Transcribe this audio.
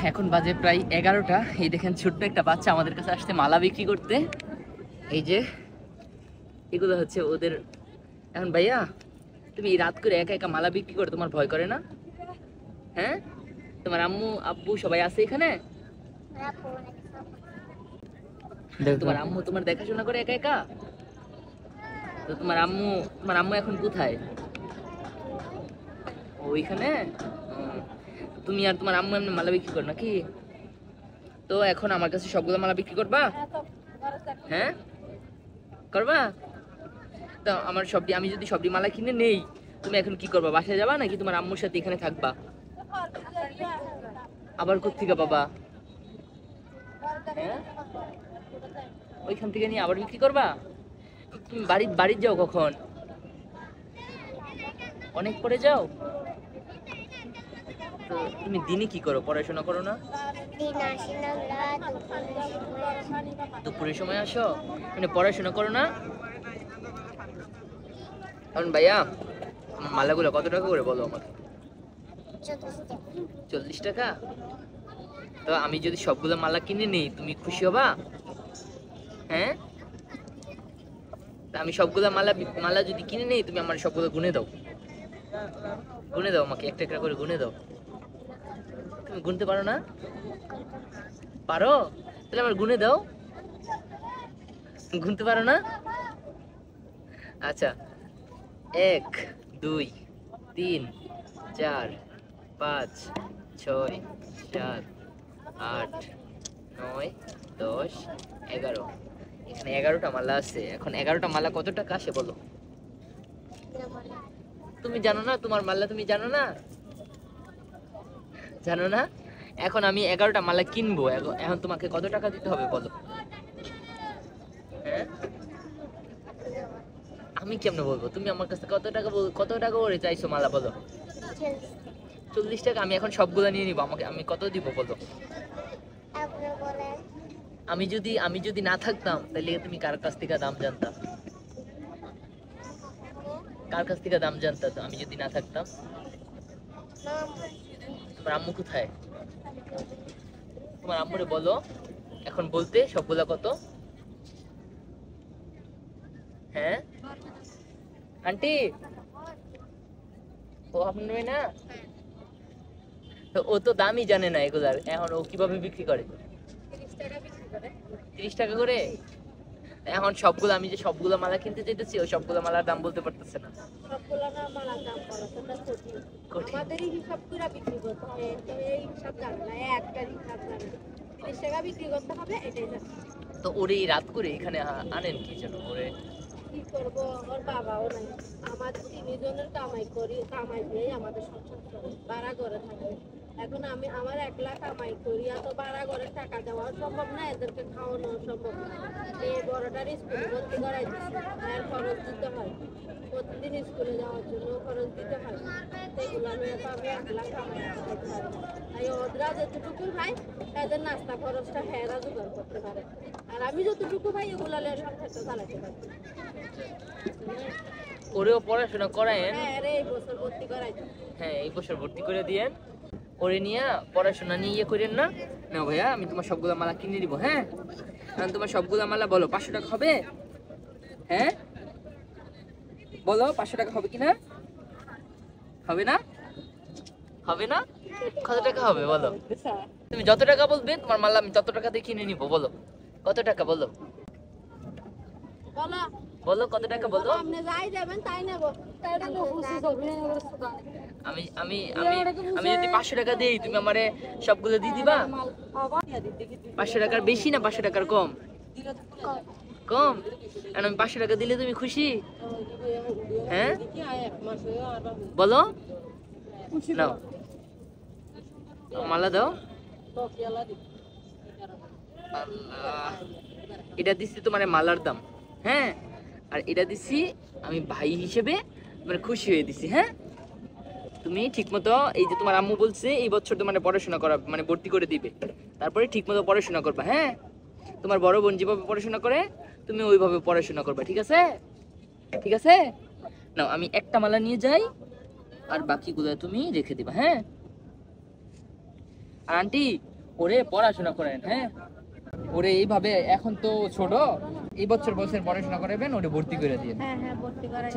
এখন বাজে প্রায় 11টা। এই দেখেন ছোট্ট একটা বাচ্চা আমাদের কাছে আসছে মালা বিক্রি করতে। এই যে এগুলো হচ্ছে ওদের। এখন ভাইয়া তুমি রাত করে একা একা মালা বিক্রি করে তোমার ভয় করে না? হ্যাঁ, তোমার আম্মু আব্বু সবাই আছে এখানে? তোমার আম্মু তোমার দেখাশোনা করে একা একা? তো তোমার আম্মু এখন কোথায়? ওইখানে। তুমি আর তোমার আম্মু এমনি মালা বিক্রি করো নাকি? তো এখন আমার কাছে সবগুলো মালা বিক্রি করবা? হ্যাঁ করবা? তো আমি যদি সবজি মালা কিনে নেই, তুমি এখন কি করবা? বাসায় যাবা নাকি তোমার আম্মুর সাথে এখানে থাকবা? আবার কোত্থেকে বাবা? হ্যাঁ, ওইখান থেকে নিয়ে আবার বিক্রি করবা? তুমি বাড়ি যাও কখন? অনেক পরে যাও? তো তুমি দিনে কি করো? পড়াশোনা করো না? দুপুরের সময় আসো? মানে পড়াশোনা করো না? কারণ ভাইয়া মালাগুলো কত টাকা করে বলো আমাকে? 40 টাকা। তো আমি যদি সবগুলো মালা কিনে নিই তুমি খুশি হবা? হ্যাঁ, আমি সবগুলো মালা যদি কিনে নেই, তুমি আমার সবগুলো গুনে দাও। গুনে দাও আমাকে, একটা একটা করে গুনে দাও। তুমি গুনতে পারো না? পারো? তাহলে আমার গুনে দাও। গুনতে পারো না? আচ্ছা, 1 2 3 4 5 6 7 8 9 10 11। এখানে 11টা মালা আছে। এখন 11টা মালা কত টাকা আসে বলো? তুমি জানো না? তোমার মালা তুমি জানো না? জানো না? এখন আমি 11টা মালা কিনবো, এখন তোমাকে কত টাকা দিতে হবে বলো? হ্যাঁ, আমি কেমনে বলবো? তুমি আমার কাছে কত টাকা করে চাইছো মালা বলো? 40 টাকা। আমি এখন সবগুলা নিয়ে নিবো, আমি কত দিব বলো? আমি যদি না থাকতাম তাহলে তুমি কার কাছ থেকে দাম জানতাম? কার কাছ থেকে দাম জানতা তো আমি যদি না থাকতাম? তোমার আম্মু কোথায়? তোমার আম্মুরে বলো এখন বলতে সবগুলা কত। হ্যাঁ আন্টি, ও আপনার না? তো ও তো দামই জানে না এগুলার, এখন ও কিভাবে বিক্রি করে? 30 টাকা করে। এখন আমি যে সবগুলো মালা কিনতে চাইতেছি, ও সবগুলো মালার দাম বলতে পারতেছে না। সবগুলো মালার দাম কঠিন। আমাদেরই হিসাব করে বিক্রি করতে হয়, তো এই হিসাব জানে না, একটা হিসাব জানে। 30 টাকা বিক্রি করতে হবে, এটাই জানে। তো ওরে রাত করে এখানে আনেন কি জন্য? ওরে কি করবো, ওর বাবাও নাই। আমাদের 3 জনের কামাই দিয়ে আমাদের সংসার চলে, ভাড়া ঘরে থাকে। এখন আমার একলা কামাই করি, এত ভাড়া ঘরে টাকা দেওয়া সম্ভব না, এদেরকে খাওয়ানো সম্ভব না। এই বড়টার স্কুলে ভর্তি করাই দিচ্ছে, আর খরচ দিতে হয়, প্রতিদিন স্কুলে যাওয়ার জন্য খরচ দিতে হয়। সেগুলো আমি একলা কামাই করতে পারি। তাই ওরা যতটুকু খায় তাদের নাস্তা খরচটা হেরা জোগাড় করতে পারে, আর আমি যতটুকু পাই এগুলো সংসারটা চালাতে পারি। ওরেও পড়াশোনা করায়েন? হ্যাঁ, এই বছর ভর্তি করাই। হ্যাঁ, এই বছর ভর্তি করে দিয়েন। ওরে নিয়ে পড়াশোনা নিয়ে ইয়ে করেন না। না ভাইয়া, আমি তোমার সবগুলা মালা কিনে দিব। হ্যাঁ, কারণ তোমার সবগুলা মালা বলো 500 টাকা হবে? হ্যাঁ বলো, 500 টাকা হবে কিনা? হবে না? হবে না? কত টাকা হবে বলো? তুমি যত টাকা বলবে তোমার মালা আমি তত টাকা দিয়ে কিনে নিব। বলো কত টাকা বলো? বলো কত টাকা বলো? আপনি যাই যাবেন তাই নেব। আমি আমি আমি আমি যদি 500 টাকা দেই, তুমি আমারে সবগুলো দিয়ে দিবা? 500 টাকার বেশি না 500 টাকার কম? কম। আর আমি 500 টাকা দিলে তুমি খুশি? হ্যাঁ বলো। নাও মালা দাও। এটা দিচ্ছি তোমার মালার দাম। হ্যাঁ, আর এটা দিচ্ছি আমি ভাই হিসেবে, মানে খুশি হয়ে দিছি। হ্যাঁ, তুমি ঠিক মতো, এই যে তোমার আম্মু বলছে এই বছর তোমার পড়াশোনা করা, মানে ভর্তি করে দিবে, তারপরে ঠিক মতো পড়াশোনা করবা। হ্যাঁ, তোমার বড় বোন যেভাবে পড়াশোনা করে তুমি ওইভাবে পড়াশোনা করবা, ঠিক আছে? ঠিক আছে। নাও, আমি একটা মালা নিয়ে যাই, আর বাকিগুলো তুমি রেখে দিবা। হ্যাঁ, আর আন্টি ওরে পড়াশোনা করেন, হ্যাঁ ওরে এইভাবে, এখন তো ছোট, এই বছর বছর পড়াশোনা করাবেন, ওরে ভর্তি করে দিয়ে। হ্যাঁ হ্যাঁ ভর্তি করাই।